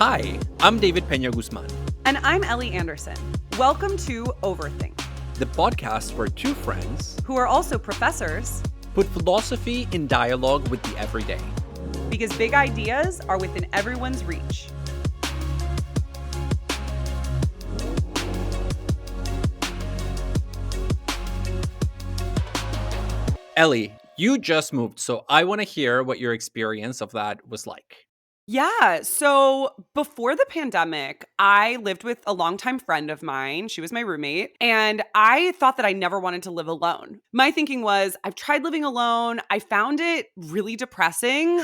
Hi, I'm David Peña-Guzmán, And I'm Ellie Anderson. Welcome to Overthink, the podcast where two friends who are also professors, put philosophy in dialogue with the everyday. because big ideas are within everyone's reach. Ellie, you just moved, so I want to hear what your experience of that was like. Yeah. So before the pandemic, I lived with a longtime friend of mine. She was my roommate. And I thought that I never wanted to live alone. My thinking was, I've tried living alone. I found it really depressing.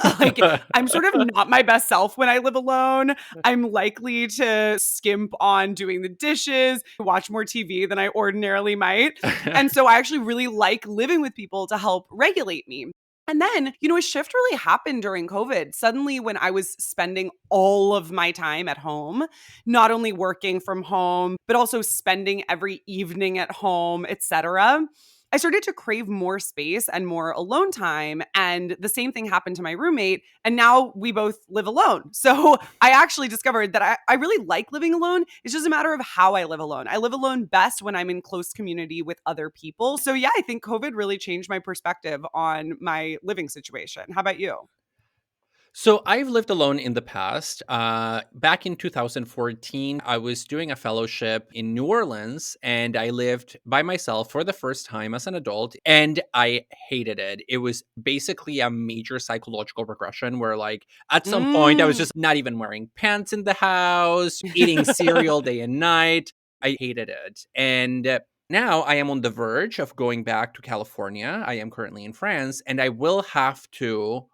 I'm sort of not my best self when I live alone. I'm likely to skimp on doing the dishes, watch more TV than I ordinarily might. And so I actually really like living with people to help regulate me. And then, a shift really happened during COVID. Suddenly, when I was spending all of my time at home, not only working from home, but also spending every evening at home, etc., I started to crave more space and more alone time. And the same thing happened to my roommate. And now we both live alone. So I actually discovered that I really like living alone. It's just a matter of how I live alone. I live alone best when I'm in close community with other people. So yeah, I think COVID really changed my perspective on my living situation. How about you? So I've lived alone in the past. Back in 2014, I was doing a fellowship in New Orleans and I lived by myself for the first time as an adult and I hated it. It was basically a major psychological regression where like at some point I was Mm. just not even wearing pants in the house, eating cereal day and night. I hated it. And now I am on the verge of going back to California. I am currently in France and I will have to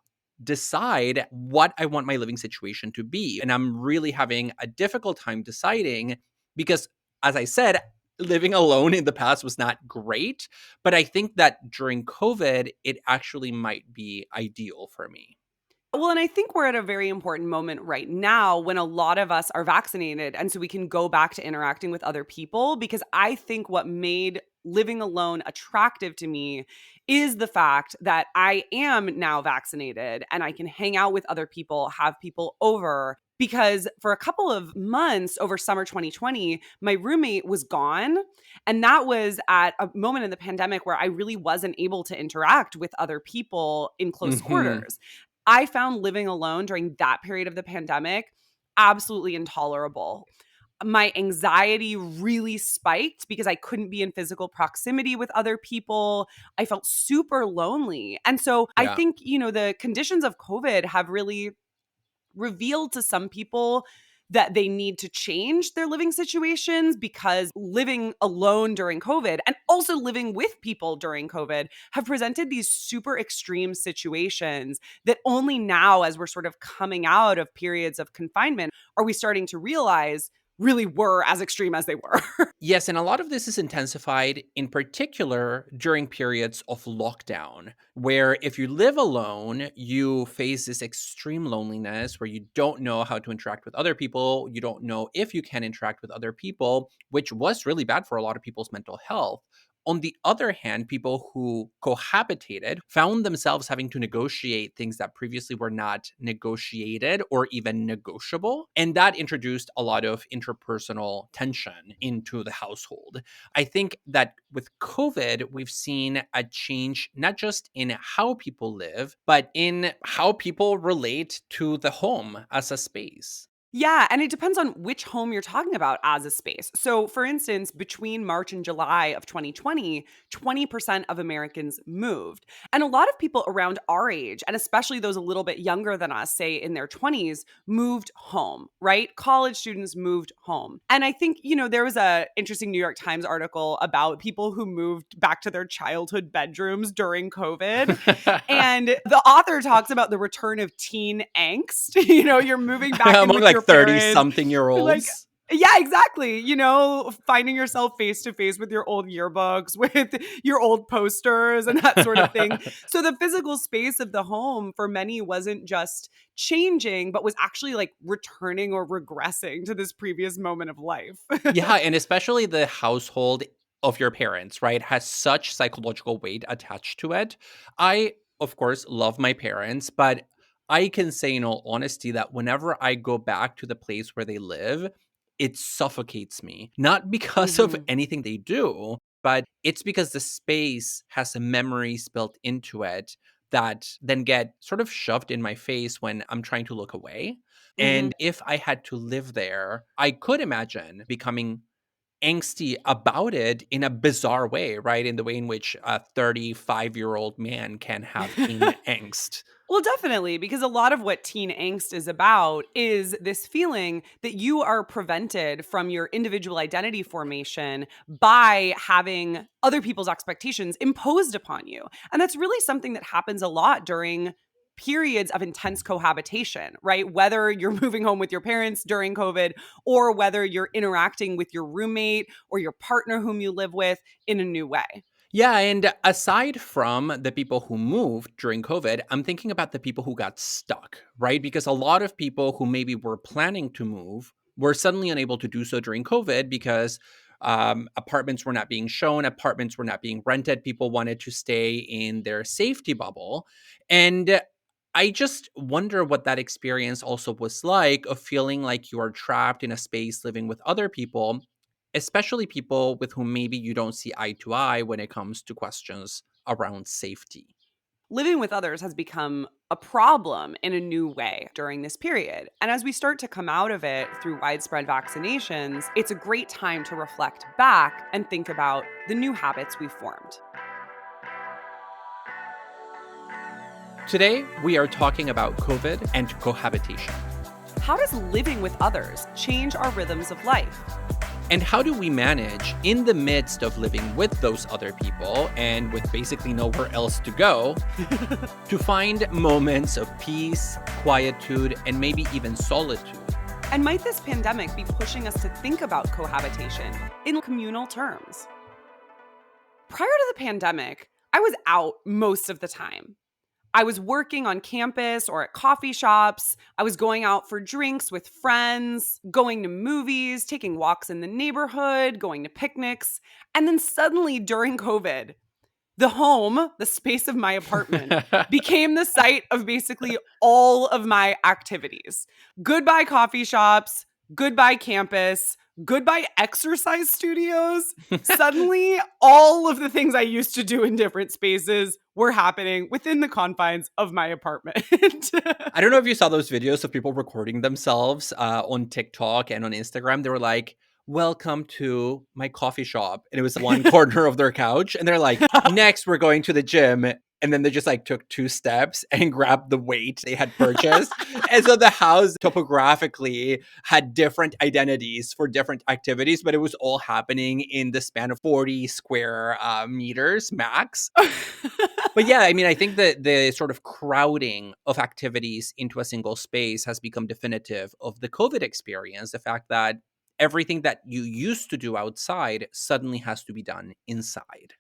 decide what I want my living situation to be. And I'm really having a difficult time deciding because, as I said, living alone in the past was not great. But I think that during COVID, it actually might be ideal for me. Well, and I think we're at a very important moment right now when a lot of us are vaccinated. And so we can go back to interacting with other people because I think what made living alone attractive to me is the fact that I am now vaccinated and I can hang out with other people, have people over. Because for a couple of months over summer 2020, my roommate was gone. And that was at a moment in the pandemic where I really wasn't able to interact with other people in close Hmm. quarters. I found living alone during that period of the pandemic absolutely intolerable. My anxiety really spiked because I couldn't be in physical proximity with other people. I felt super lonely. And so I Yeah. think, the conditions of COVID have really revealed to some people that they need to change their living situations because living alone during COVID and also living with people during COVID have presented these super extreme situations that only now, as we're sort of coming out of periods of confinement, are we starting to realize really were as extreme as they were. Yes, and a lot of this is intensified in particular during periods of lockdown, where if you live alone, you face this extreme loneliness where you don't know how to interact with other people. You don't know if you can interact with other people, which was really bad for a lot of people's mental health. On the other hand, people who cohabitated found themselves having to negotiate things that previously were not negotiated or even negotiable. And that introduced a lot of interpersonal tension into the household. I think that with COVID, we've seen a change not just in how people live, but in how people relate to the home as a space. Yeah, and it depends on which home you're talking about as a space. So, for instance, between March and July of 2020, 20% of Americans moved. And a lot of people around our age, and especially those a little bit younger than us, say in their 20s, moved home, right? College students moved home. And I think, there was a interesting New York Times article about people who moved back to their childhood bedrooms during COVID. And the author talks about the return of teen angst. You're moving back in Among with like your 30 parents. something year Like, olds. yeah, exactly. Finding yourself face to face with your old yearbooks, with your old posters and that sort of thing. So the physical space of the home for many wasn't just changing, but was actually like returning or regressing to this previous moment of life. Yeah, and especially the household of your parents, right, has such psychological weight attached to it. I, of course, love my parents, but I can say in all honesty that whenever I go back to the place where they live, it suffocates me. Not because of Mhm. anything they do, but it's because the space has some memories built into it that then get sort of shoved in my face when I'm trying to look away. Mhm. And if I had to live there, I could imagine becoming angsty about it in a bizarre way, right? In the way in which a 35-year-old man can have teen angst. Well, definitely, because a lot of what teen angst is about is this feeling that you are prevented from your individual identity formation by having other people's expectations imposed upon you. And that's really something that happens a lot during periods of intense cohabitation, right? Whether you're moving home with your parents during COVID or whether you're interacting with your roommate or your partner whom you live with in a new way. Yeah, and aside from the people who moved during COVID, I'm thinking about the people who got stuck, right? Because a lot of people who maybe were planning to move were suddenly unable to do so during COVID because apartments were not being shown, apartments were not being rented. People wanted to stay in their safety bubble. And I just wonder what that experience also was like of feeling like you are trapped in a space living with other people, especially people with whom maybe you don't see eye to eye when it comes to questions around safety. Living with others has become a problem in a new way during this period. And as we start to come out of it through widespread vaccinations, it's a great time to reflect back and think about the new habits we've formed. Today, we are talking about COVID and cohabitation. How does living with others change our rhythms of life? And how do we manage, in the midst of living with those other people and with basically nowhere else to go, to find moments of peace, quietude, and maybe even solitude? And might this pandemic be pushing us to think about cohabitation in communal terms? Prior to the pandemic, I was out most of the time. I was working on campus or at coffee shops. I was going out for drinks with friends, going to movies, taking walks in the neighborhood, going to picnics. And then suddenly during COVID, the home, the space of my apartment, became the site of basically all of my activities. Goodbye coffee shops, goodbye campus, goodbye exercise studios. Suddenly, all of the things I used to do in different spaces were happening within the confines of my apartment. I don't know if you saw those videos of people recording themselves on TikTok and on Instagram. They were like, "Welcome to my coffee shop." And it was one corner of their couch. And they're like, "Next, we're going to the gym." And then they just like took 2 steps and grabbed the weight they had purchased. And so the house topographically had different identities for different activities, but it was all happening in the span of 40 square meters max. But yeah, I mean, I think that the sort of crowding of activities into a single space has become definitive of the COVID experience. The fact that everything that you used to do outside suddenly has to be done inside.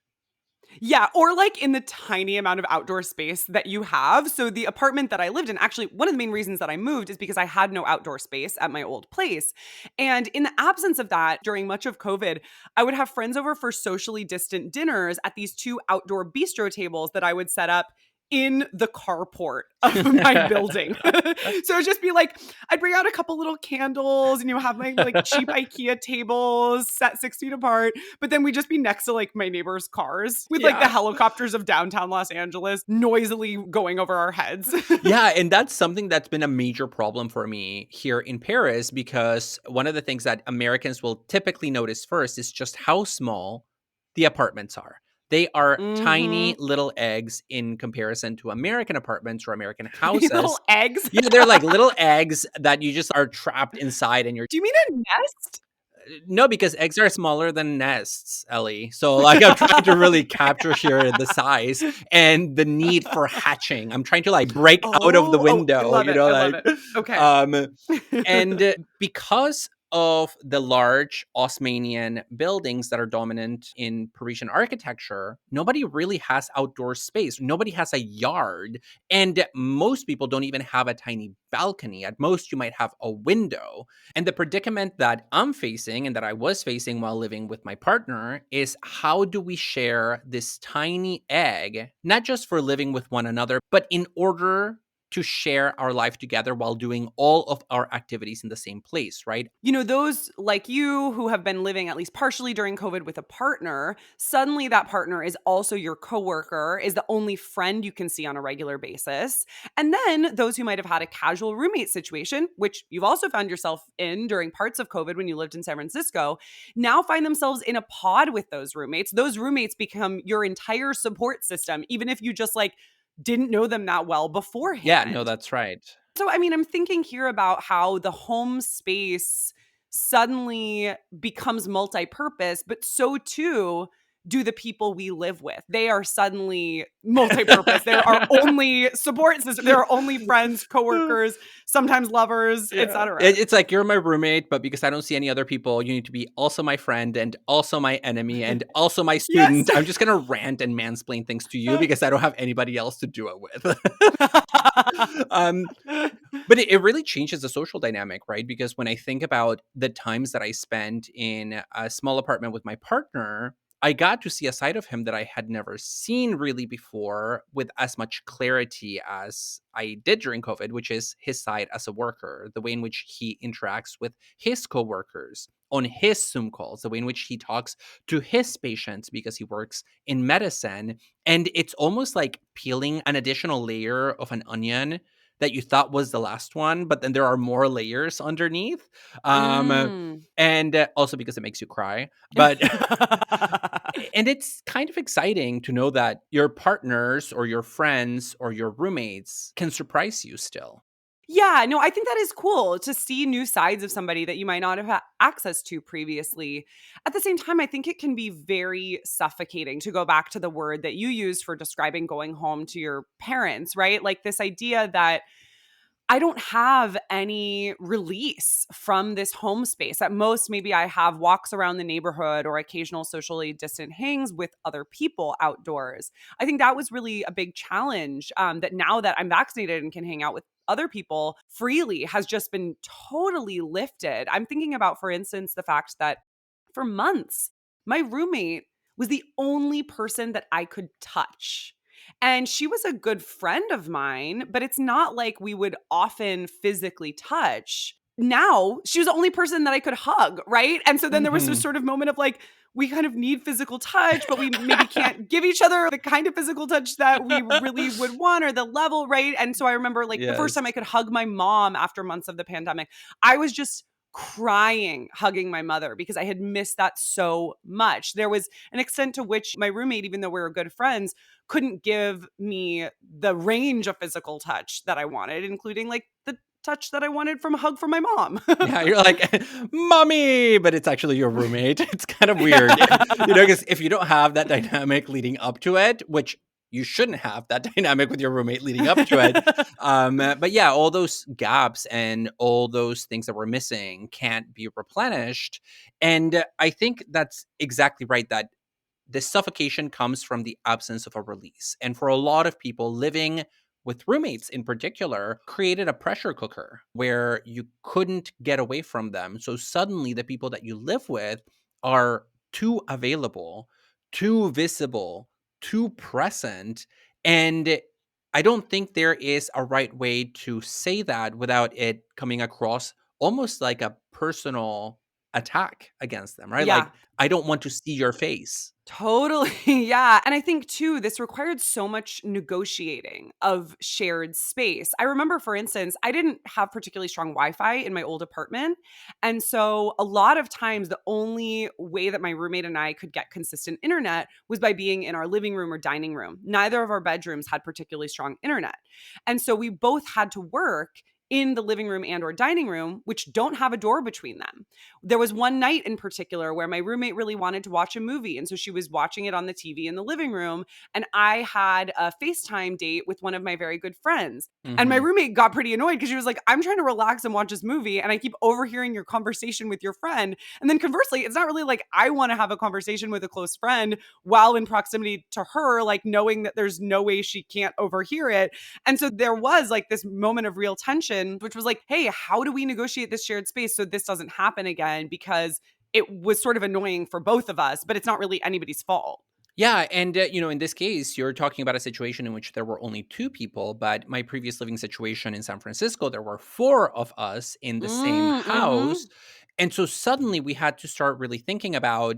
Yeah, or like in the tiny amount of outdoor space that you have. So the apartment that I lived in, actually, one of the main reasons that I moved is because I had no outdoor space at my old place. And in the absence of that, during much of COVID, I would have friends over for socially distant dinners at these two outdoor bistro tables that I would set up in the carport of my building. So it'd just be like, I'd bring out a couple little candles and have my like cheap IKEA tables set 6 feet apart. But then we'd just be next to like my neighbors' cars with like the Yeah. helicopters of downtown Los Angeles noisily going over our heads. Yeah, and that's something that's been a major problem for me here in Paris because one of the things that Americans will typically notice first is just how small the apartments are. They are Mm-hmm. tiny little eggs in comparison to American apartments or American Tiny little houses. eggs. Yeah, they're like little eggs that you just are trapped inside and you're Do you mean a nest? no, because eggs are smaller than nests, Ellie. So like I'm trying to really capture here the size and the need for hatching. I'm trying to like break out of the I window, love you it. know, I love like it. Okay. um and because of the large Osmanian buildings that are dominant in Parisian architecture, nobody really has outdoor space. Nobody has a yard. And most people don't even have a tiny balcony. At most, you might have a window. And the predicament that I'm facing and that I was facing while living with my partner is how do we share this tiny egg, not just for living with one another, but in order to share our life together while doing all of our activities in the same place, right? Those like you who have been living at least partially during COVID with a partner, suddenly that partner is also your coworker, is the only friend you can see on a regular basis. And then those who might have had a casual roommate situation, which you've also found yourself in during parts of COVID when you lived in San Francisco, now find themselves in a pod with those roommates. Those roommates become your entire support system, even if you just like didn't know them that well Yeah, no, beforehand. that's right. So, I mean, I'm thinking here about how the home space suddenly becomes multi-purpose, but so too do the people we live with. They are suddenly multi-purpose. They're our only support system. They're our only friends, coworkers, sometimes lovers, Yeah. etc. It's like you're my roommate, but because I don't see any other people, you need to be also my friend and also my enemy and also my Yes. student. I'm just going to rant and mansplain things to you because I don't have anybody else to do it with. um, but it really changes the social dynamic, right? Because when I think about the times that I spent in a small apartment with my partner, I got to see a side of him that I had never seen really before with as much clarity as I did during COVID, which is his side as a worker, the way in which he interacts with his coworkers on his Zoom calls, the way in which he talks to his patients because he works in medicine. And it's almost like peeling an additional layer of an onion that you thought was the last one, but then there are more layers underneath. Um, Mm. and also because it makes you cry. But and it's kind of exciting to know that your partners or your friends or your roommates can surprise you still. Yeah, no, I think that is cool to see new sides of somebody that you might not have had access to previously. At the same time, I think it can be very suffocating to go back to the word that you used for describing going home to your parents, right? Like this idea that I don't have any release from this home space. At most, maybe I have walks around the neighborhood or occasional socially distant hangs with other people outdoors. I think that was really a big challenge that now that I'm vaccinated and can hang out with other people freely has just been totally lifted. I'm thinking about, for instance, the fact that for months, my roommate was the only person that I could touch. And she was a good friend of mine, but it's not like we would often physically touch. Now, she was the only person that I could hug, right? And so then there was this Mhm. sort of moment of like, we kind of need physical touch, but we maybe can't give each other the kind of physical touch that we really would want or the level, right? And so I remember like the first Yes. time I could hug my mom after months of the pandemic, I was just crying hugging my mother because I had missed that so much. There was an extent to which my roommate, even though we were good friends, couldn't give me the range of physical touch that I wanted, including like the touch that I wanted from a hug from my mom. Yeah, you're like, "Mommy," but it's actually your roommate. It's kind of weird, because if you don't have that dynamic leading up to it, which you shouldn't have that dynamic with your roommate leading up to it. But yeah, all those gaps and all those things that were missing can't be replenished. And I think that's exactly right, that the suffocation comes from the absence of a release. And for a lot of people, living with roommates in particular created a pressure cooker where you couldn't get away from them. So suddenly, the people that you live with are too available, too visible, too present. And I don't think there is a right way to say that without it coming across almost like a personal attack against them, right? Yeah. Like, I don't want to see your face. Totally. Yeah. And I think too, this required so much negotiating of shared space. I remember, for instance, I didn't have particularly strong Wi Fi in my old apartment. And so a lot of times, the only way that my roommate and I could get consistent internet was by being in our living room or dining room. Neither of our bedrooms had particularly strong internet. And so we both had to work in the living room and or dining room, which don't have a door between them. There was one night in particular where my roommate really wanted to watch a movie. And so she was watching it on the TV in the living room. And I had a FaceTime date with one of my very good friends. And my Mhm. roommate got pretty annoyed because she was like, I'm trying to relax and watch this movie. And I keep overhearing your conversation with your friend. And then conversely, it's not really like I want to have a conversation with a close friend while in proximity to her, like knowing that there's no way she can't overhear it. And so there was like this moment of real tension, which was like, hey, how do we negotiate this shared space so this doesn't happen again? Because it was sort of annoying for both of us, but it's not really anybody's fault. Yeah, and in this case, you're talking about a situation in which there were only two people, but my previous living situation in San Francisco, there were four of us in the same house. Mm-hmm. And so suddenly we had to start really thinking about,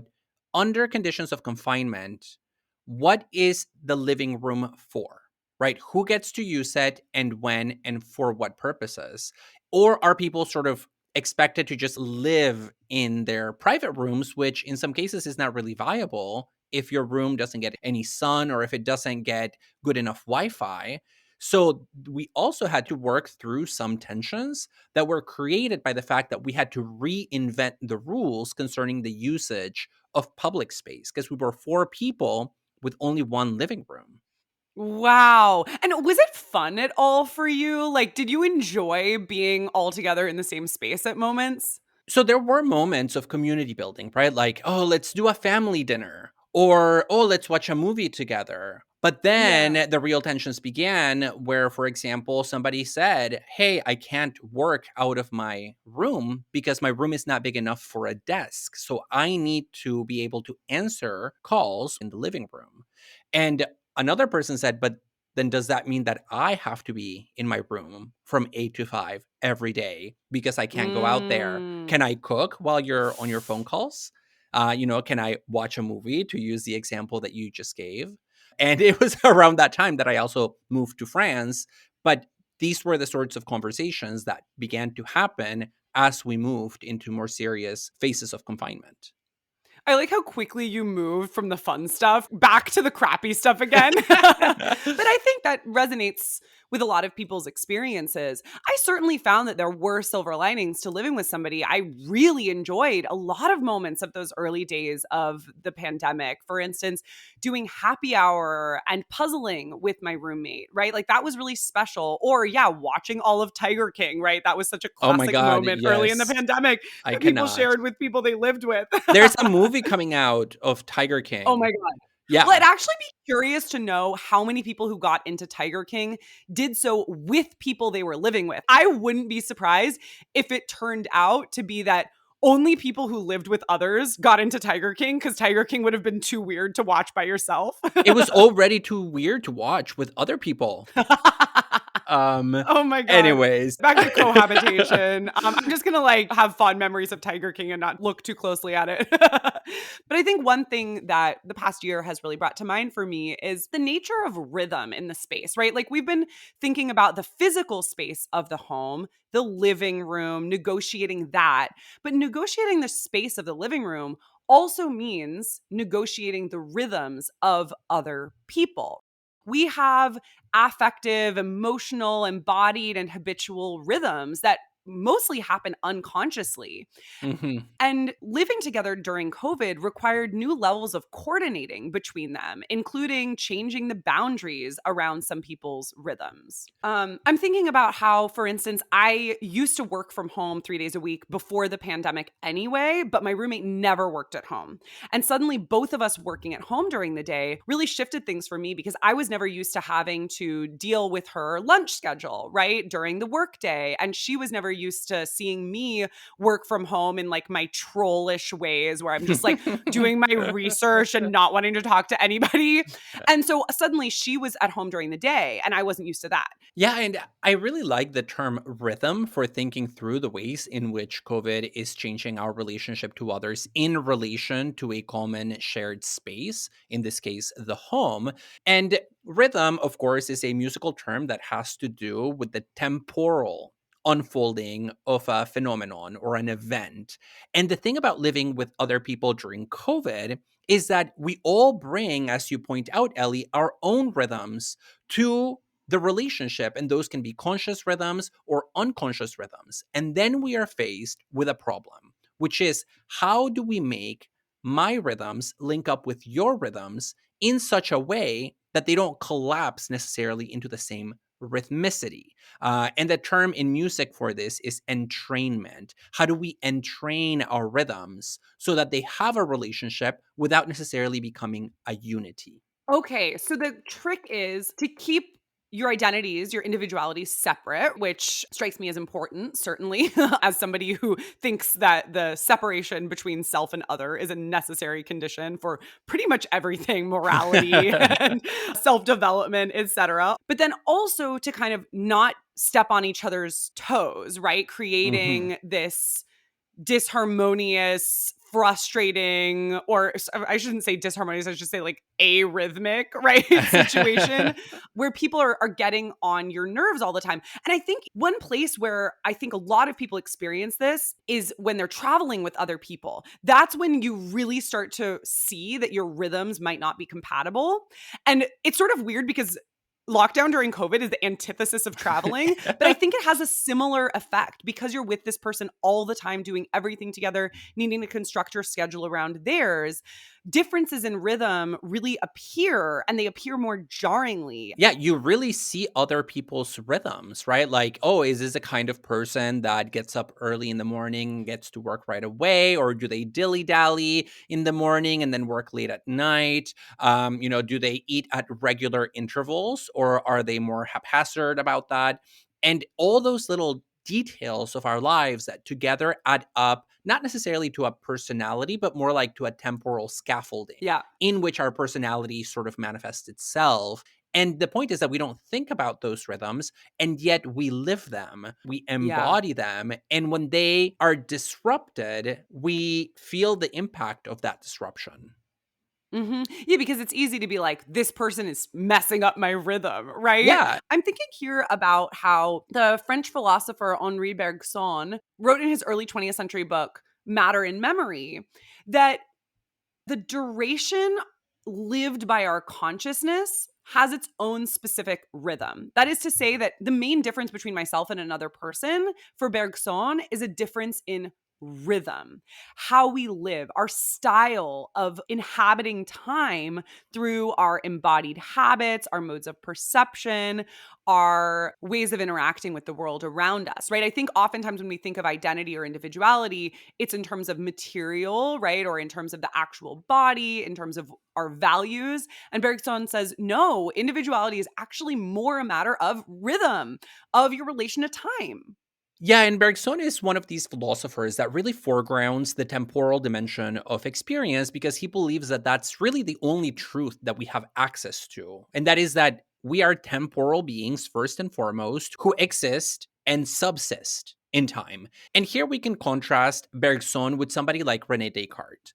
under conditions of confinement, what is the living room for? Right? Who gets to use it and when and for what purposes? Or are people sort of expected to just live in their private rooms, which in some cases is not really viable if your room doesn't get any sun or if it doesn't get good enough Wi-Fi. So we also had to work through some tensions that were created by the fact that we had to reinvent the rules concerning the usage of public space because we were four people with only one living room. Wow. And was it fun at all for you? Like, did you enjoy being all together in the same space at moments? So there were moments of community building, right? Like, oh, let's do a family dinner, or oh, let's watch a movie together. But Yeah. then the real tensions began where, for example, somebody said, hey, I can't work out of my room because my room is not big enough for a desk. So I need to be able to answer calls in the living room. And another person said, but then does that mean that I have to be in my room from 8 to 5 every day because I can't go out there? Mm. Can I cook while you're on your phone calls? Can I watch a movie, to use the example that you just gave? And it was around that time that I also moved to France. But these were the sorts of conversations that began to happen as we moved into more serious phases of confinement. I like how quickly you moved from the fun stuff back to the crappy stuff again. But I think that resonates with a lot of people's experiences. I certainly found that there were silver linings to living with somebody. I really enjoyed a lot of moments of those early days of the pandemic. For instance, doing happy hour and puzzling with my roommate, right? Like that was really special. Or, yeah, watching all of Tiger King, right? That was such a Oh my classic God, moment early in the yes. pandemic I that people cannot. shared with people they lived with. There's a movie coming out of Tiger Oh my King. god. Well, Yeah. I'd actually be curious to know how many people who got into Tiger King did so with people they were living with. I wouldn't be surprised if it turned out to be that only people who lived with others got into Tiger King because Tiger King would have been too weird to watch by yourself. It was already too weird to watch with other people. Um, Oh my god. anyways. Back to cohabitation. I'm just gonna like have fond memories of Tiger King and not look too closely at it. But I think one thing that the past year has really brought to mind for me is the nature of rhythm in the space, right? Like we've been thinking about the physical space of the home, the living room, negotiating that. But negotiating the space of the living room also means negotiating the rhythms of other people. We have affective, emotional, embodied, and habitual rhythms that mostly happen unconsciously. Mhm. And living together during COVID required new levels of coordinating between them, including changing the boundaries around some people's rhythms. I'm thinking about how, for instance, I used to work from home 3 days a week before the pandemic anyway, but my roommate never worked at home. And suddenly, both of us working at home during the day really shifted things for me because I was never used to having to deal with her lunch schedule, right, during the workday. And she was never used to seeing me work from home in like my trollish ways where I'm just like doing my research and not wanting to talk to anybody. And so suddenly she was at home during the day and I wasn't used to that. Yeah, and I really like the term rhythm for thinking through the ways in which COVID is changing our relationship to others in relation to a common shared space, in this case, the home. And rhythm, of course, is a musical term that has to do with the temporal unfolding of a phenomenon or an event. And the thing about living with other people during COVID is that we all bring, as you point out, Ellie, our own rhythms to the relationship, and those can be conscious rhythms or unconscious rhythms. And then we are faced with a problem, which is, how do we make my rhythms link up with your rhythms in such a way that they don't collapse necessarily into the same rhythmicity? And the term in music for this is entrainment. How do we entrain our rhythms so that they have a relationship without necessarily becoming a unity? Okay, so the trick is to keep your identities, your individuality separate, which strikes me as important, certainly, as somebody who thinks that the separation between self and other is a necessary condition for pretty much everything, morality and self-development, etc. But then also to kind of not step on each other's toes, right? Mhm. Creating this disharmonious, frustrating, or I shouldn't say disharmonious, I should say like arrhythmic, right? Situation where people are getting on your nerves all the time. And I think one place where I think a lot of people experience this is when they're traveling with other people. That's when you really start to see that your rhythms might not be compatible. And it's sort of weird because lockdown during COVID is the antithesis of traveling, but I think it has a similar effect because you're with this person all the time, doing everything together, needing to construct your schedule around theirs. Differences in rhythm really appear, and they appear more jarringly. Yeah, you really see other people's rhythms, right? Like, oh, is this a kind of person that gets up early in the morning, gets to work right away, or do they dilly dally in the morning and then work late at night? Do they eat at regular intervals, or are they more haphazard about that? And all those little details of our lives that together add up, not necessarily to a personality, but more like to a temporal scaffolding Yeah. in which our personality sort of manifests itself. And the point is that we don't think about those rhythms, and yet we live them, we Yeah. embody them. And when they are disrupted, we feel the impact of that disruption. Yeah, because it's easy to be like, this person is messing up my rhythm, right? Yeah. I'm thinking here about how the French philosopher Henri Bergson wrote in his early 20th century book, Matter and Memory, that the duration lived by our consciousness has its own specific rhythm. That is to say, that the main difference between myself and another person for Bergson is a difference in rhythm, how we live, our style of inhabiting time through our embodied habits, our modes of perception, our ways of interacting with the world around us, right? I think oftentimes when we think of identity or individuality, it's in terms of material, right? Or in terms of the actual body, in terms of our values. And Bergson says, no, individuality is actually more a matter of rhythm, of your relation to time. Yeah, and Bergson is one of these philosophers that really foregrounds the temporal dimension of experience because he believes that that's really the only truth that we have access to. And that is that we are temporal beings, first and foremost, who exist and subsist in time. And here we can contrast Bergson with somebody like Rene Descartes.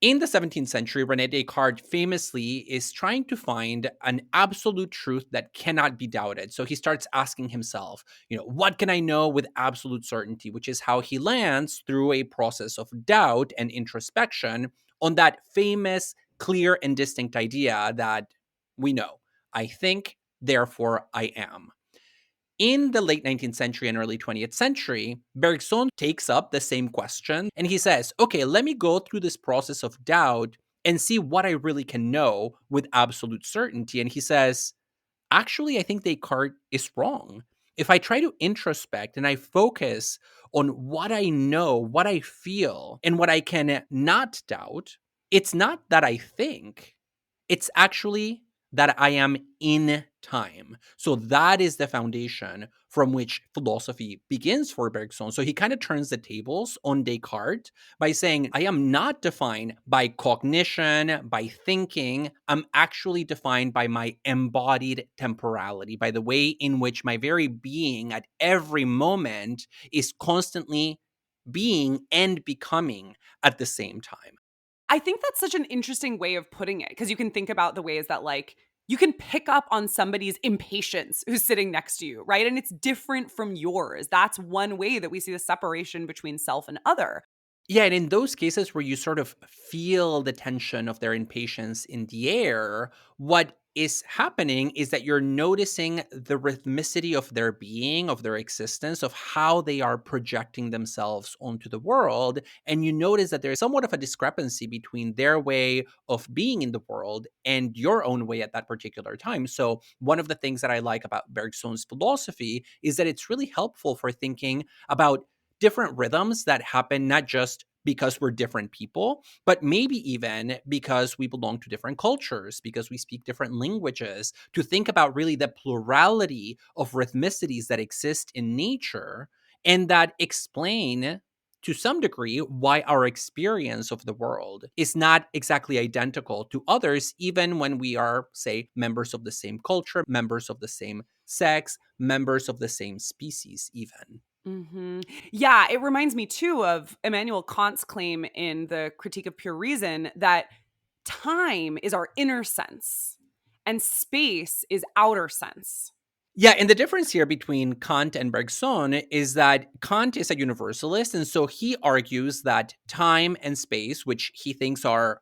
In the 17th century, Rene Descartes famously is trying to find an absolute truth that cannot be doubted. So he starts asking himself, what can I know with absolute certainty? Which is how he lands through a process of doubt and introspection on that famous, clear, and distinct idea that we know I think, therefore I am. In the late 19th century and early 20th century, Bergson takes up the same question and he says, okay, let me go through this process of doubt and see what I really can know with absolute certainty. And he says, actually, I think Descartes is wrong. If I try to introspect and I focus on what I know, what I feel, and what I can not doubt, it's not that I think, it's actually that I am in time. So that is the foundation from which philosophy begins for Bergson. So he kind of turns the tables on Descartes by saying, I am not defined by cognition, by thinking. I'm actually defined by my embodied temporality, by the way in which my very being at every moment is constantly being and becoming at the same time. I think that's such an interesting way of putting it because you can think about the ways that, like, you can pick up on somebody's impatience who's sitting next to you, right? And it's different from yours. That's one way that we see the separation between self and other. Yeah, and in those cases where you sort of feel the tension of their impatience in the air, what is happening is that you're noticing the rhythmicity of their being, of their existence, of how they are projecting themselves onto the world. And you notice that there's somewhat of a discrepancy between their way of being in the world and your own way at that particular time. So, one of the things that I like about Bergson's philosophy is that it's really helpful for thinking about different rhythms that happen not just because we're different people, but maybe even because we belong to different cultures, because we speak different languages, to think about really the plurality of rhythmicities that exist in nature and that explain to some degree why our experience of the world is not exactly identical to others, even when we are, say, members of the same culture, members of the same sex, members of the same species, even. Yeah, it reminds me too of Immanuel Kant's claim in the Critique of Pure Reason that time is our inner sense and space is outer sense. Yeah, and the difference here between Kant and Bergson is that Kant is a universalist, and so he argues that time and space, which he thinks are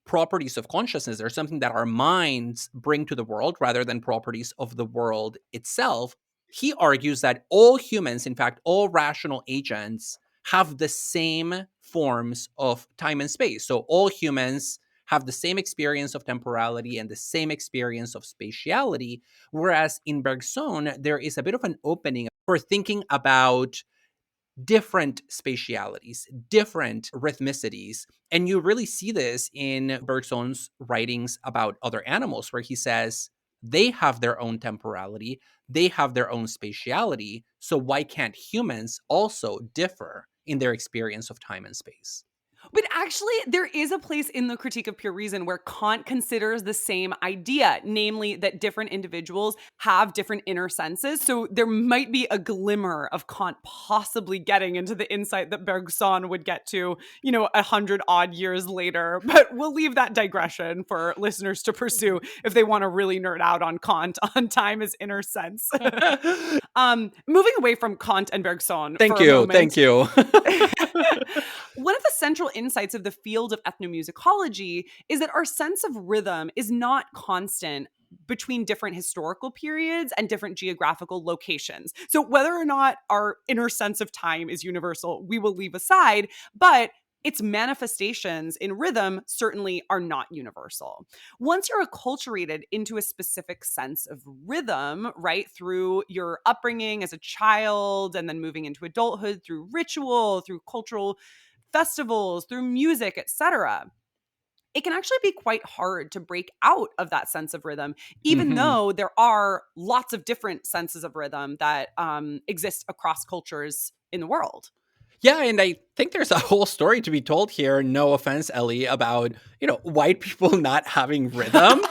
properties of consciousness, are something that our minds bring to the world rather than properties of the world itself. He argues that all humans, in fact, all rational agents, have the same forms of time and space. So all humans have the same experience of temporality and the same experience of spatiality. Whereas in Bergson, there is a bit of an opening for thinking about different spatialities, different rhythmicities. And you really see this in Bergson's writings about other animals, where he says they have their own temporality, they have their own spatiality. So why can't humans also differ in their experience of time and space? But actually, there is a place in the Critique of Pure Reason where Kant considers the same idea, namely that different individuals have different inner senses. So there might be a glimmer of Kant possibly getting into the insight that Bergson would get to, 100 odd years later. But we'll leave that digression for listeners to pursue if they want to really nerd out on Kant on time as inner sense. Moving away from Kant and Bergson Thank for a you. moment. Thank you. One of the central insights of the field of ethnomusicology is that our sense of rhythm is not constant between different historical periods and different geographical locations. So whether or not our inner sense of time is universal, we will leave aside, but its manifestations in rhythm certainly are not universal. Once you're acculturated into a specific sense of rhythm, right, through your upbringing as a child and then moving into adulthood through ritual, through cultural festivals, through music, etc., it can actually be quite hard to break out of that sense of rhythm, even Mhm. though there are lots of different senses of rhythm that exist across cultures in the world. Yeah, and I think there's a whole story to be told here, no offense, Ellie, about, white people not having rhythm.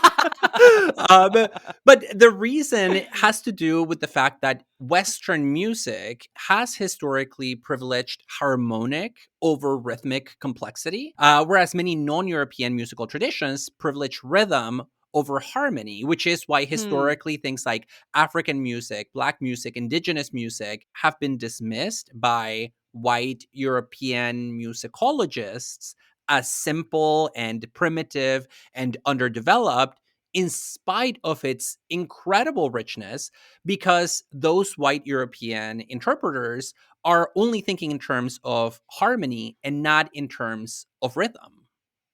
um, but the reason has to do with the fact that Western music has historically privileged harmonic over rhythmic complexity, whereas many non-European musical traditions privilege rhythm over harmony, which is why Hmm. historically things like African music, Black music, Indigenous music have been dismissed by white European musicologists as simple and primitive and underdeveloped, in spite of its incredible richness, because those white European interpreters are only thinking in terms of harmony and not in terms of rhythm.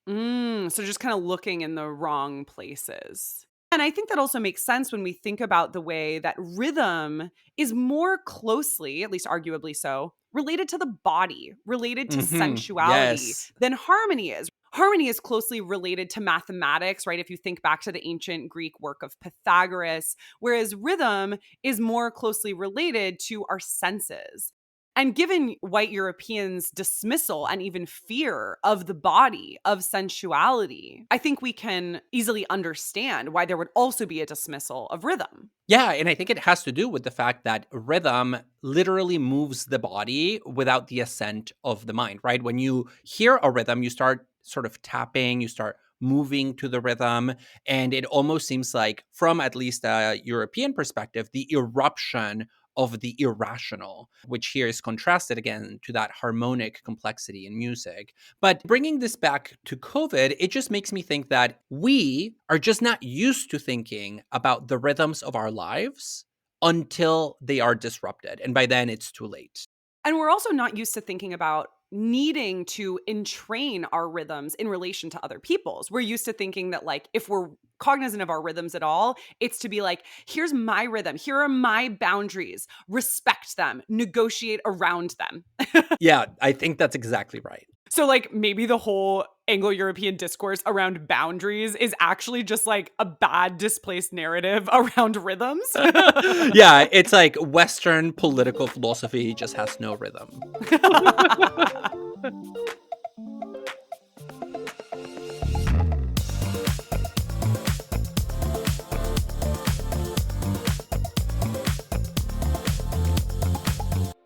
So just kind of looking in the wrong places. And I think that also makes sense when we think about the way that rhythm is more closely, at least arguably so, related to the body, related to sensuality Yes. than harmony is. Harmony is closely related to mathematics, right? If you think back to the ancient Greek work of Pythagoras, whereas rhythm is more closely related to our senses. And given white Europeans' dismissal and even fear of the body, of sensuality, I think we can easily understand why there would also be a dismissal of rhythm. Yeah, and I think it has to do with the fact that rhythm literally moves the body without the assent of the mind, right? When you hear a rhythm, you start sort of tapping, you start moving to the rhythm, and it almost seems like, from at least a European perspective, the eruption of the irrational, which here is contrasted again to that harmonic complexity in music. But bringing this back to COVID, it just makes me think that we are just not used to thinking about the rhythms of our lives until they are disrupted. And by then, it's too late. And we're also not used to thinking about needing to entrain our rhythms in relation to other people's. We're used to thinking that, like, if we're cognizant of our rhythms at all, it's to be like, here's my rhythm, here are my boundaries, respect them, negotiate around them. Yeah, I think that's exactly right. So, like, maybe the whole Anglo-European discourse around boundaries is actually just like a bad displaced narrative around rhythms. Yeah, it's like Western political philosophy just has no rhythm.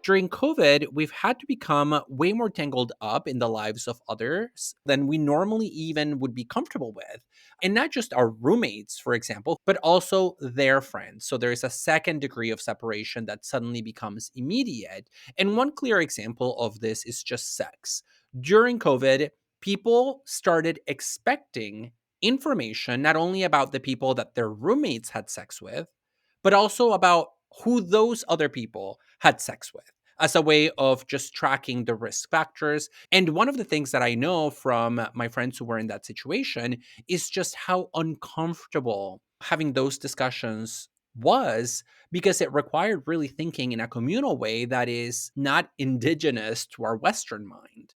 During COVID, we've had to become way more tangled up in the lives of others than we normally even would be comfortable with. And not just our roommates, for example, but also their friends. So there's a second degree of separation that suddenly becomes immediate. And one clear example of this is just sex. During COVID, people started expecting information not only about the people that their roommates had sex with, but also about who those other people had sex with as a way of just tracking the risk factors. And one of the things that I know from my friends who were in that situation is just how uncomfortable having those discussions was, because it required really thinking in a communal way that is not indigenous to our Western mind.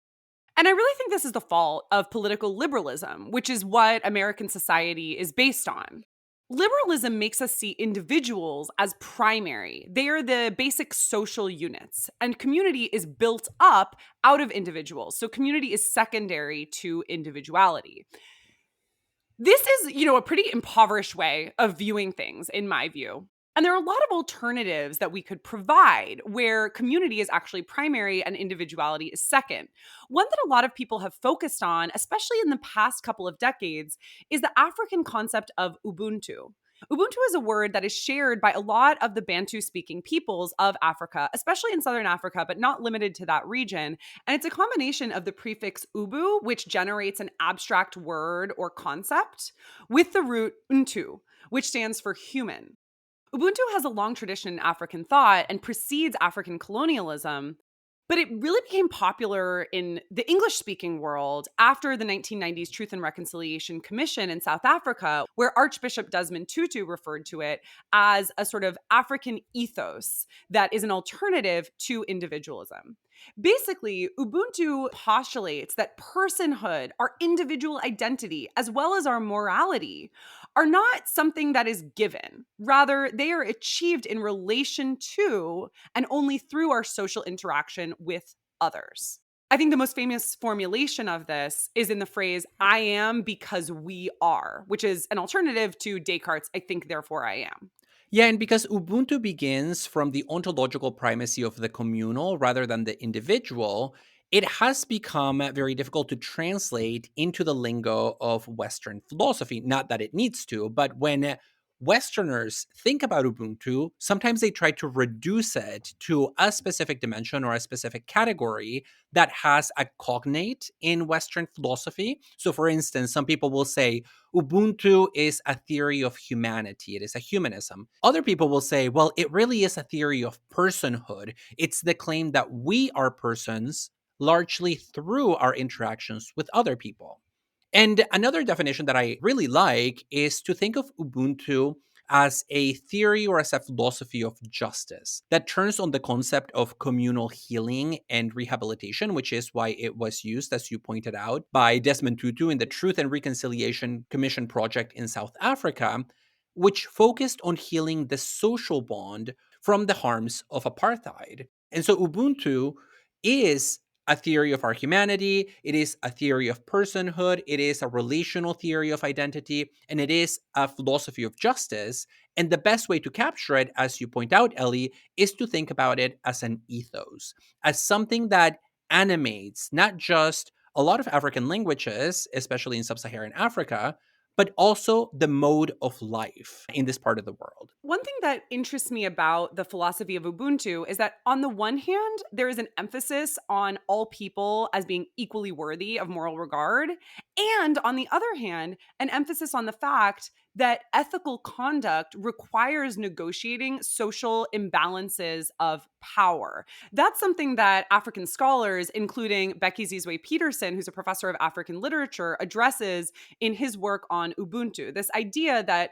And I really think this is the fault of political liberalism, which is what American society is based on. Liberalism makes us see individuals as primary. They are the basic social units, and community is built up out of individuals. So community is secondary to individuality. This is, a pretty impoverished way of viewing things, in my view. And there are a lot of alternatives that we could provide where community is actually primary and individuality is second. One that a lot of people have focused on, especially in the past couple of decades, is the African concept of Ubuntu. Ubuntu is a word that is shared by a lot of the Bantu speaking peoples of Africa, especially in Southern Africa, but not limited to that region. And it's a combination of the prefix ubu, which generates an abstract word or concept, with the root untu, which stands for human. Ubuntu has a long tradition in African thought and precedes African colonialism, but it really became popular in the English-speaking world after the 1990s Truth and Reconciliation Commission in South Africa, where Archbishop Desmond Tutu referred to it as a sort of African ethos that is an alternative to individualism. Basically, Ubuntu postulates that personhood, our individual identity, as well as our morality, are not something that is given. Rather, they are achieved in relation to and only through our social interaction with others. I think the most famous formulation of this is in the phrase, I am because we are, which is an alternative to Descartes' I think, therefore I am. Yeah, and because Ubuntu begins from the ontological primacy of the communal rather than the individual, it has become very difficult to translate into the lingo of Western philosophy. Not that it needs to, but when Westerners think about Ubuntu, sometimes they try to reduce it to a specific dimension or a specific category that has a cognate in Western philosophy. So, for instance, some people will say, Ubuntu is a theory of humanity. It is a humanism. Other people will say, well, it really is a theory of personhood. It's the claim that we are persons largely through our interactions with other people. And another definition that I really like is to think of Ubuntu as a theory or as a philosophy of justice that turns on the concept of communal healing and rehabilitation, which is why it was used, as you pointed out, by Desmond Tutu in the Truth and Reconciliation Commission project in South Africa, which focused on healing the social bond from the harms of apartheid. And so Ubuntu is a theory of our humanity, it is a theory of personhood, it is a relational theory of identity, and it is a philosophy of justice. And the best way to capture it, as you point out, Ellie, is to think about it as an ethos, as something that animates not just a lot of African languages, especially in sub Saharan Africa, but also the mode of life in this part of the world. One thing that interests me about the philosophy of Ubuntu is that on the one hand, there is an emphasis on all people as being equally worthy of moral regard. And on the other hand, an emphasis on the fact that ethical conduct requires negotiating social imbalances of power. That's something that African scholars, including Becky Zizwe Peterson, who's a professor of African literature, addresses in his work on Ubuntu. This idea that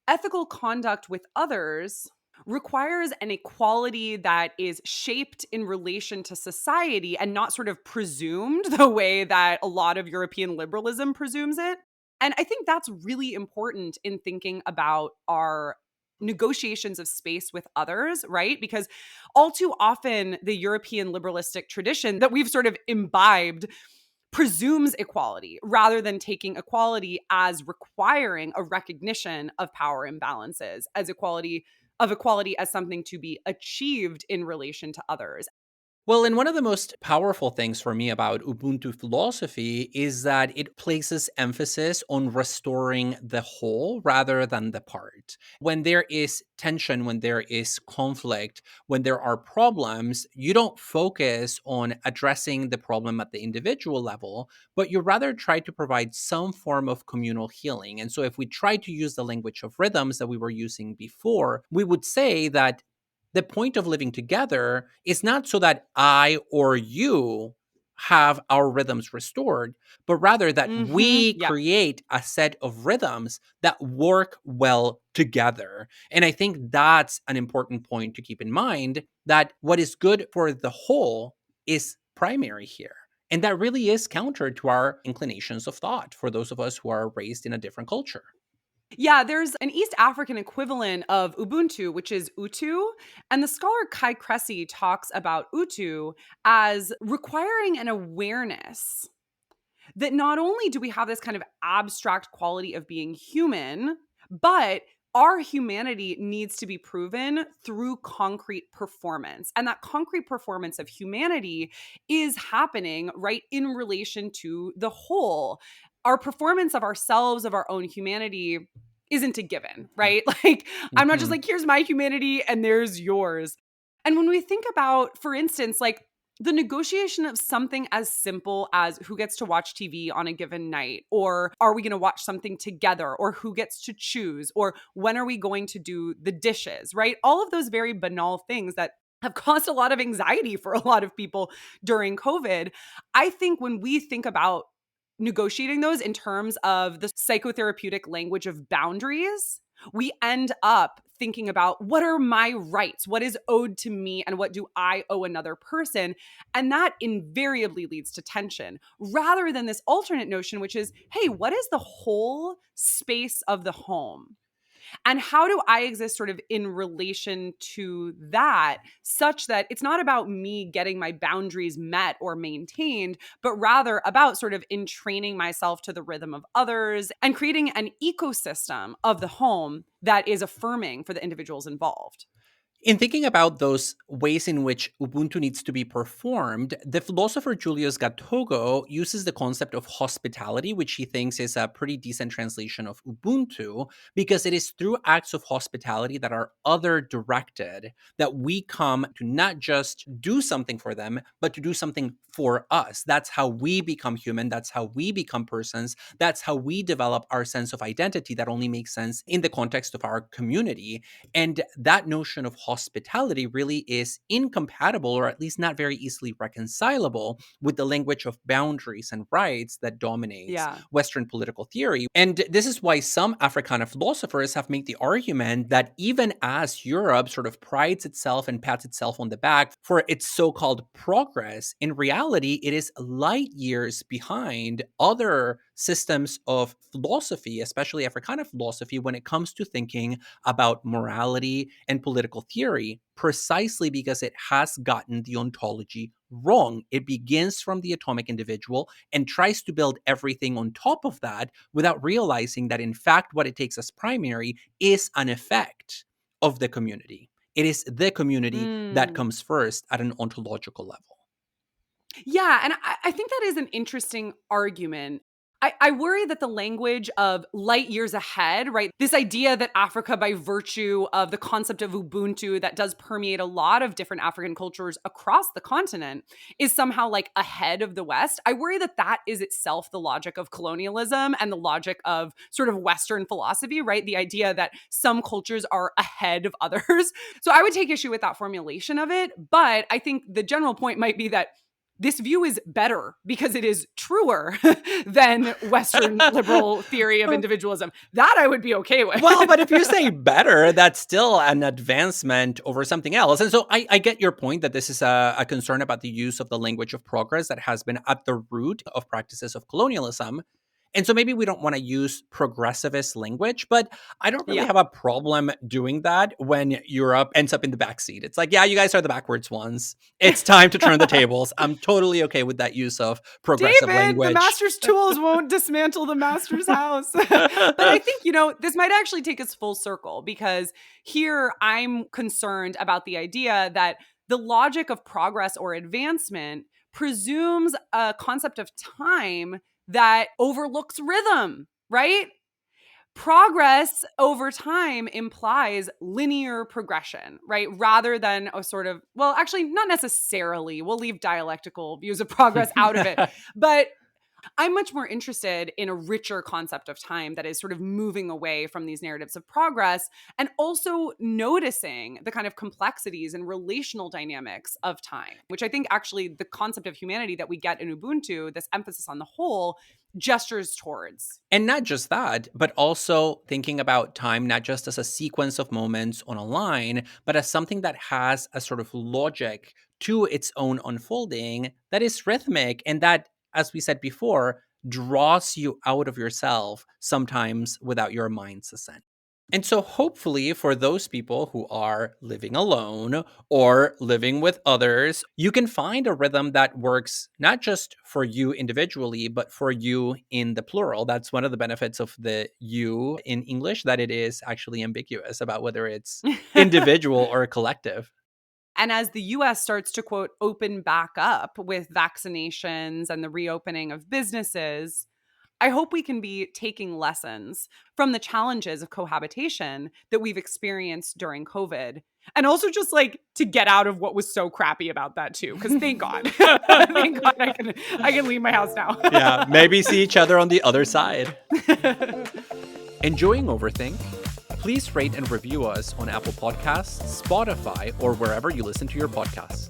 ethical conduct with others requires an equality that is shaped in relation to society and not sort of presumed the way that a lot of European liberalism presumes it. And I think that's really important in thinking about our negotiations of space with others, right? Because all too often, the European liberalistic tradition that we've sort of imbibed presumes equality rather than taking equality as requiring a recognition of power imbalances, as equality as something to be achieved in relation to others. Well, and one of the most powerful things for me about Ubuntu philosophy is that it places emphasis on restoring the whole rather than the part. When there is tension, when there is conflict, when there are problems, you don't focus on addressing the problem at the individual level, but you rather try to provide some form of communal healing. And so, if we try to use the language of rhythms that we were using before, we would say that the point of living together is not so that I or you have our rhythms restored, but rather that we Yep. create a set of rhythms that work well together. And I think that's an important point to keep in mind, that what is good for the whole is primary here. And that really is counter to our inclinations of thought for those of us who are raised in a different culture. Yeah, there's an East African equivalent of Ubuntu, which is Utu. And the scholar Kai Cressy talks about Utu as requiring an awareness that not only do we have this kind of abstract quality of being human, but our humanity needs to be proven through concrete performance. And that concrete performance of humanity is happening right in relation to the whole. Our performance of ourselves, of our own humanity, isn't a given, right? Like, I'm not just Mhm. like, here's my humanity and there's yours. And when we think about, for instance, like the negotiation of something as simple as who gets to watch TV on a given night, or are we going to watch something together, or who gets to choose, or when are we going to do the dishes, right? All of those very banal things that have caused a lot of anxiety for a lot of people during COVID. I think when we think about negotiating those in terms of the psychotherapeutic language of boundaries, we end up thinking about what are my rights, what is owed to me, and what do I owe another person. And that invariably leads to tension rather than this alternate notion, which is, hey, what is the whole space of the home? And how do I exist sort of in relation to that, such that it's not about me getting my boundaries met or maintained, but rather about sort of entraining myself to the rhythm of others and creating an ecosystem of the home that is affirming for the individuals involved. In thinking about those ways in which Ubuntu needs to be performed, the philosopher Julius Gathogo uses the concept of hospitality, which he thinks is a pretty decent translation of Ubuntu, because it is through acts of hospitality that are other directed that we come to not just do something for them, but to do something for us. That's how we become human. That's how we become persons. That's how we develop our sense of identity that only makes sense in the context of our community. And that notion of hospitality really is incompatible, or at least not very easily reconcilable, with the language of boundaries and rights that dominates Yeah. Western political theory. And this is why some Africana philosophers have made the argument that even as Europe sort of prides itself and pats itself on the back for its so called progress, in reality, it is light years behind other systems of philosophy, especially Africana philosophy, when it comes to thinking about morality and political theory, precisely because it has gotten the ontology wrong. It begins from the atomic individual and tries to build everything on top of that without realizing that, in fact, what it takes as primary is an effect of the community. It is the community that Mm. comes first at an ontological level. Yeah, and I think that is an interesting argument. I worry that the language of light years ahead, right? This idea that Africa, by virtue of the concept of Ubuntu that does permeate a lot of different African cultures across the continent, is somehow like ahead of the West. I worry that that is itself the logic of colonialism and the logic of sort of Western philosophy, right? The idea that some cultures are ahead of others. So I would take issue with that formulation of it. But I think the general point might be that this view is better because it is truer than Western liberal theory of individualism. That I would be okay with. Well, but if you say better, that's still an advancement over something else. And so I get your point that this is a concern about the use of the language of progress that has been at the root of practices of colonialism. And so maybe we don't want to use progressivist language, but I don't really have a problem doing that when Europe ends up in the backseat. It's like, yeah, you guys are the backwards ones. It's time to turn the tables. I'm totally okay with that use of progressive language. The master's tools won't dismantle the master's house. But I think, this might actually take us full circle, because here I'm concerned about the idea that the logic of progress or advancement presumes a concept of time that overlooks rhythm, right? Progress over time implies linear progression, right? Rather than a sort of, well, actually, not necessarily. We'll leave dialectical views of progress out of it. But I'm much more interested in a richer concept of time that is sort of moving away from these narratives of progress, and also noticing the kind of complexities and relational dynamics of time, which I think actually the concept of humanity that we get in Ubuntu, this emphasis on the whole, gestures towards. And not just that, but also thinking about time not just as a sequence of moments on a line, but as something that has a sort of logic to its own unfolding that is rhythmic and that, as we said before, draws you out of yourself, sometimes without your mind's assent. And so hopefully for those people who are living alone or living with others, you can find a rhythm that works not just for you individually, but for you in the plural. That's one of the benefits of the you in English, that it is actually ambiguous about whether it's individual or collective. And as the US starts to, quote, open back up with vaccinations and the reopening of businesses, I hope we can be taking lessons from the challenges of cohabitation that we've experienced during COVID. And also just like to get out of what was so crappy about that too. Because thank God. Thank God I can leave my house now. Yeah, maybe see each other on the other side. Enjoying Overthink? Please rate and review us on Apple Podcasts, Spotify, or wherever you listen to your podcasts.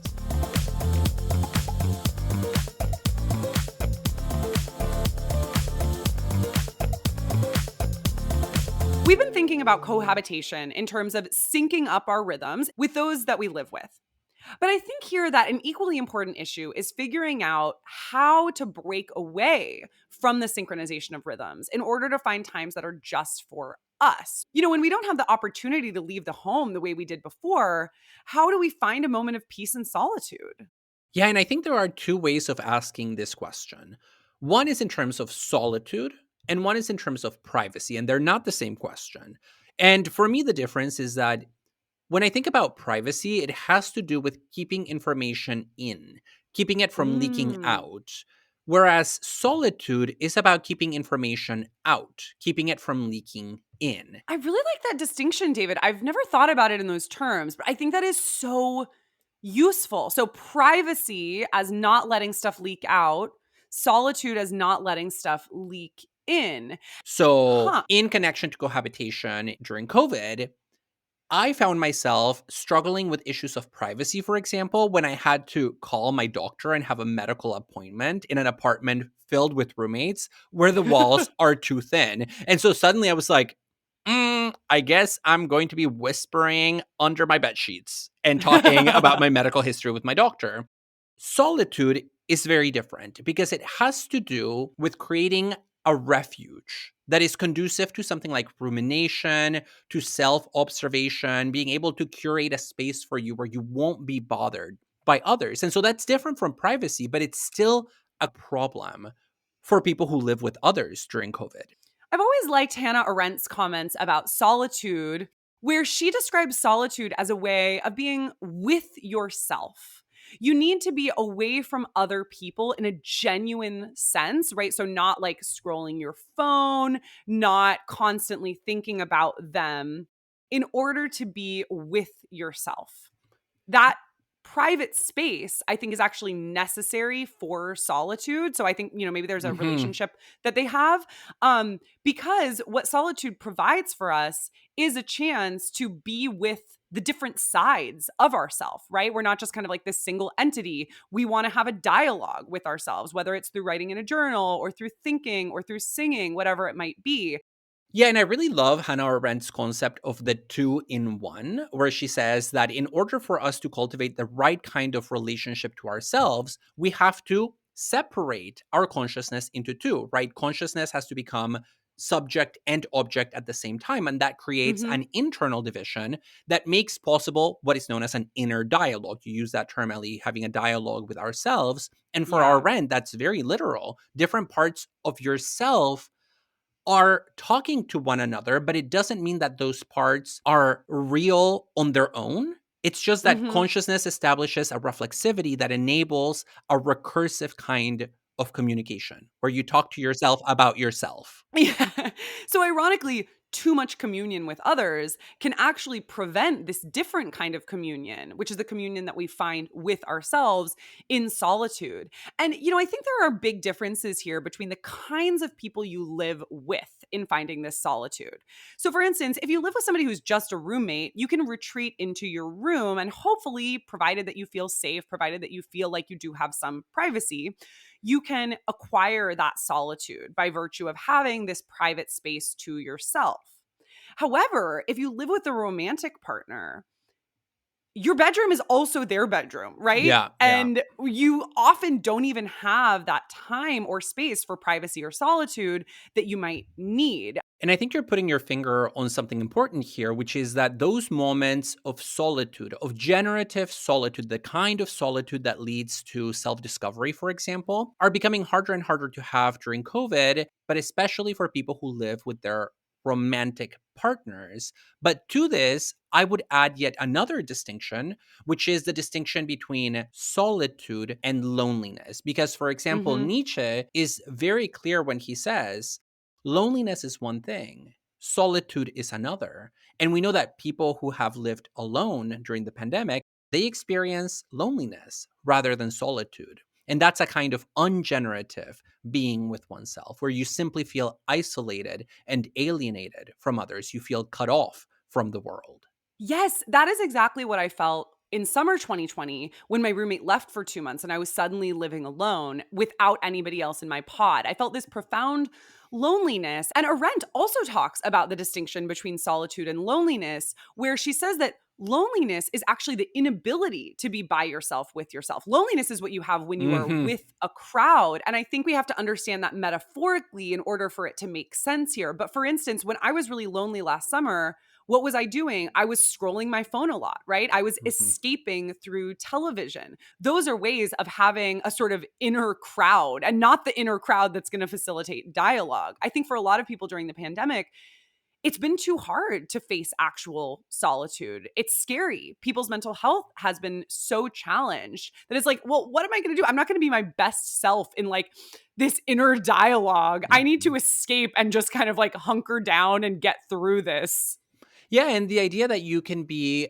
We've been thinking about cohabitation in terms of syncing up our rhythms with those that we live with. But I think here that an equally important issue is figuring out how to break away from the synchronization of rhythms in order to find times that are just for us. When we don't have the opportunity to leave the home the way we did before, how do we find a moment of peace and solitude? Yeah, and I think there are two ways of asking this question. One is in terms of solitude, and one is in terms of privacy, and they're not the same question. And for me, the difference is that when I think about privacy, it has to do with keeping information in, keeping it from leaking out. Whereas solitude is about keeping information out, keeping it from leaking in. I really like that distinction, David. I've never thought about it in those terms, but I think that is so useful. So privacy as not letting stuff leak out, solitude as not letting stuff leak in. So in connection to cohabitation during COVID, I found myself struggling with issues of privacy, for example, when I had to call my doctor and have a medical appointment in an apartment filled with roommates where the walls are too thin. And so suddenly I was like, I guess I'm going to be whispering under my bed sheets and talking about my medical history with my doctor. Solitude is very different because it has to do with creating a refuge that is conducive to something like rumination, to self-observation, being able to curate a space for you where you won't be bothered by others. And so that's different from privacy, but it's still a problem for people who live with others during COVID. I've always liked Hannah Arendt's comments about solitude, where she describes solitude as a way of being with yourself. You need to be away from other people in a genuine sense, right? So not like scrolling your phone, not constantly thinking about them in order to be with yourself. That private space, I think, is actually necessary for solitude. So I think, maybe there's a Mhm. relationship that they have. Because what solitude provides for us is a chance to be with the different sides of ourself, right? We're not just kind of like this single entity. We want to have a dialogue with ourselves, whether it's through writing in a journal or through thinking or through singing, whatever it might be. Yeah, and I really love Hannah Arendt's concept of the two in one, where she says that in order for us to cultivate the right kind of relationship to ourselves, we have to separate our consciousness into two, right? Consciousness has to become subject and object at the same time. And that creates Hmm. an internal division that makes possible what is known as an inner dialogue. You use that term, Ellie, having a dialogue with ourselves. And for our Yeah. Arendt, that's very literal. Different parts of yourself are talking to one another, but it doesn't mean that those parts are real on their own. It's just that Hmm. consciousness establishes a reflexivity that enables a recursive kind of communication where you talk to yourself about yourself. Yeah. So ironically, too much communion with others can actually prevent this different kind of communion, which is the communion that we find with ourselves in solitude. And, I think there are big differences here between the kinds of people you live with in finding this solitude. So, for instance, if you live with somebody who's just a roommate, you can retreat into your room and hopefully, provided that you feel safe, provided that you feel like you do have some privacy, you can acquire that solitude by virtue of having this private space to yourself. However, if you live with a romantic partner, your bedroom is also their bedroom, right? Yeah, yeah. And you often don't even have that time or space for privacy or solitude that you might need. And I think you're putting your finger on something important here, which is that those moments of solitude, of generative solitude, the kind of solitude that leads to self discovery, for example, are becoming harder and harder to have during COVID, but especially for people who live with their romantic partners. But to this, I would add yet another distinction, which is the distinction between solitude and loneliness. Because, for example, Mhm. Nietzsche is very clear when he says, loneliness is one thing, solitude is another. And we know that people who have lived alone during the pandemic, they experience loneliness rather than solitude. And that's a kind of ungenerative being with oneself, where you simply feel isolated and alienated from others. You feel cut off from the world. Yes, that is exactly what I felt in summer 2020 when my roommate left for 2 months and I was suddenly living alone without anybody else in my pod. I felt this profound loneliness. And Arendt also talks about the distinction between solitude and loneliness, where she says that loneliness is actually the inability to be by yourself with yourself. Loneliness is what you have when you are Hmm. with a crowd. And I think we have to understand that metaphorically in order for it to make sense here. But for instance, when I was really lonely last summer, what was I doing? I was scrolling my phone a lot, right? I was Hmm. escaping through television. Those are ways of having a sort of inner crowd and not the inner crowd that's going to facilitate dialogue. I think for a lot of people during the pandemic, it's been too hard to face actual solitude. It's scary. People's mental health has been so challenged that it's like, well, what am I going to do? I'm not going to be my best self in like this inner dialogue. I need Hmm. to escape and just kind of like hunker down and get through this. Yeah, and the idea that you can be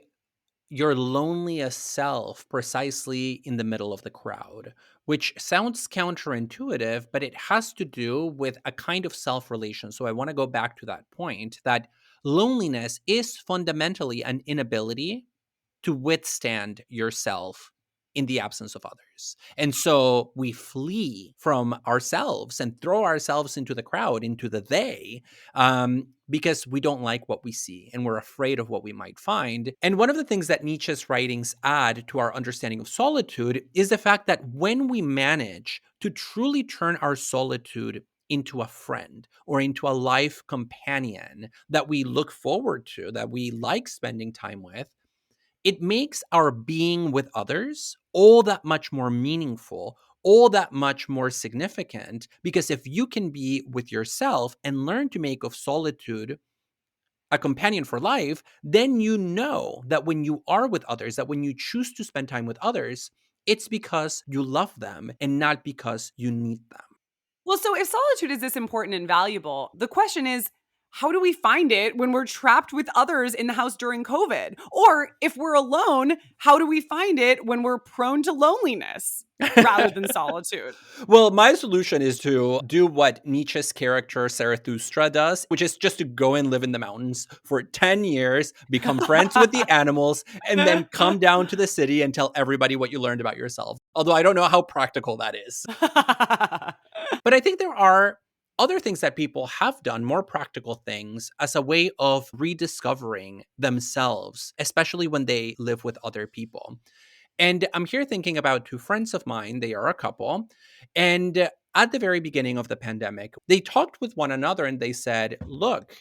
your loneliest self precisely in the middle of the crowd, which sounds counterintuitive, but it has to do with a kind of self relation. So I want to go back to that point that loneliness is fundamentally an inability to withstand yourself in the absence of others. And so we flee from ourselves and throw ourselves into the crowd, into the they, because we don't like what we see and we're afraid of what we might find. And one of the things that Nietzsche's writings add to our understanding of solitude is the fact that when we manage to truly turn our solitude into a friend or into a life companion that we look forward to, that we like spending time with, it makes our being with others all that much more meaningful, all that much more significant. Because if you can be with yourself and learn to make of solitude a companion for life, then you know that when you are with others, that when you choose to spend time with others, it's because you love them and not because you need them. Well, so if solitude is this important and valuable, the question is, how do we find it when we're trapped with others in the house during COVID? Or if we're alone, how do we find it when we're prone to loneliness rather than solitude? Well, my solution is to do what Nietzsche's character Zarathustra does, which is just to go and live in the mountains for 10 years, become friends with the animals, and then come down to the city and tell everybody what you learned about yourself. Although I don't know how practical that is. But I think there are other things that people have done, more practical things, as a way of rediscovering themselves, especially when they live with other people. And I'm here thinking about two friends of mine. They are a couple. And at the very beginning of the pandemic, they talked with one another and they said, look,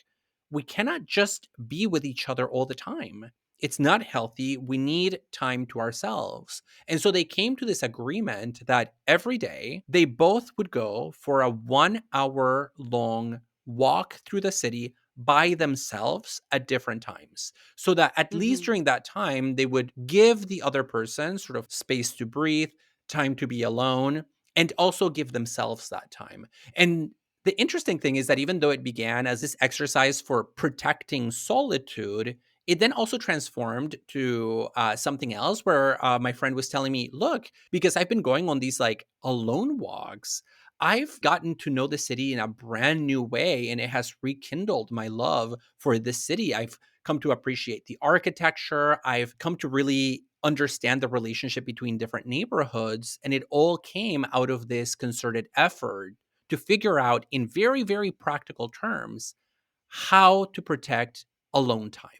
we cannot just be with each other all the time. It's not healthy. We need time to ourselves. And so they came to this agreement that every day they both would go for a 1 hour long walk through the city by themselves at different times, so that at least during that time, they would give the other person sort of space to breathe, time to be alone, and also give themselves that time. And the interesting thing is that even though it began as this exercise for protecting solitude, it then also transformed to something else where my friend was telling me, look, because I've been going on these like alone walks, I've gotten to know the city in a brand new way, and it has rekindled my love for this city. I've come to appreciate the architecture. I've come to really understand the relationship between different neighborhoods. And it all came out of this concerted effort to figure out in very, very practical terms how to protect alone time.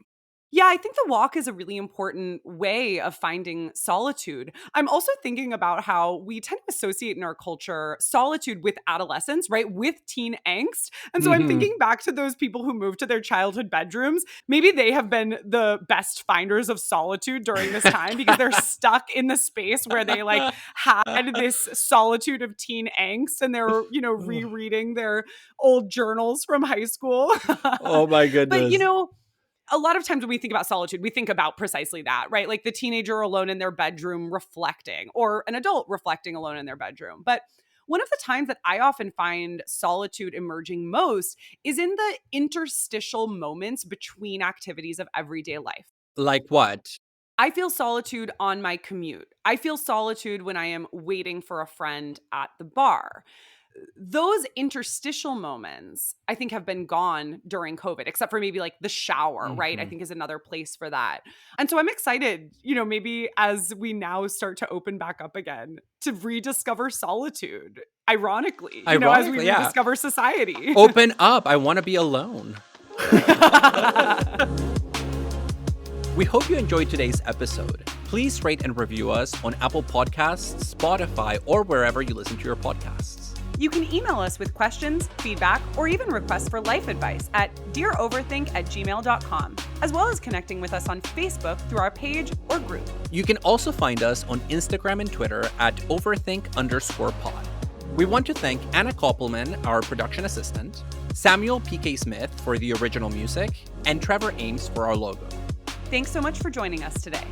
Yeah, I think the walk is a really important way of finding solitude. I'm also thinking about how we tend to associate in our culture solitude with adolescence, right? With teen angst. And so I'm Mhm. thinking back to those people who moved to their childhood bedrooms. Maybe they have been the best finders of solitude during this time because they're stuck in the space where they like had this solitude of teen angst and they're, rereading their old journals from high school. Oh my But, goodness. a lot of times when we think about solitude, we think about precisely that, right? Like the teenager alone in their bedroom reflecting, or an adult reflecting alone in their bedroom. But one of the times that I often find solitude emerging most is in the interstitial moments between activities of everyday life. Like what? I feel solitude on my commute. I feel solitude when I am waiting for a friend at the bar. Those interstitial moments, I think, have been gone during COVID, except for maybe like the shower, right? I Mhm. think is another place for that. And so I'm excited, maybe as we now start to open back up again, to rediscover solitude, ironically, as we Ironically, yeah. rediscover society. Open up. I want to be alone. We hope you enjoyed today's episode. Please rate and review us on Apple Podcasts, Spotify, or wherever you listen to your podcasts. You can email us with questions, feedback, or even requests for life advice at dearoverthink@gmail.com, as well as connecting with us on Facebook through our page or group. You can also find us on Instagram and Twitter at overthink_pod. We want to thank Anna Koppelman, our production assistant, Samuel P.K. Smith for the original music, and Trevor Ames for our logo. Thanks so much for joining us today.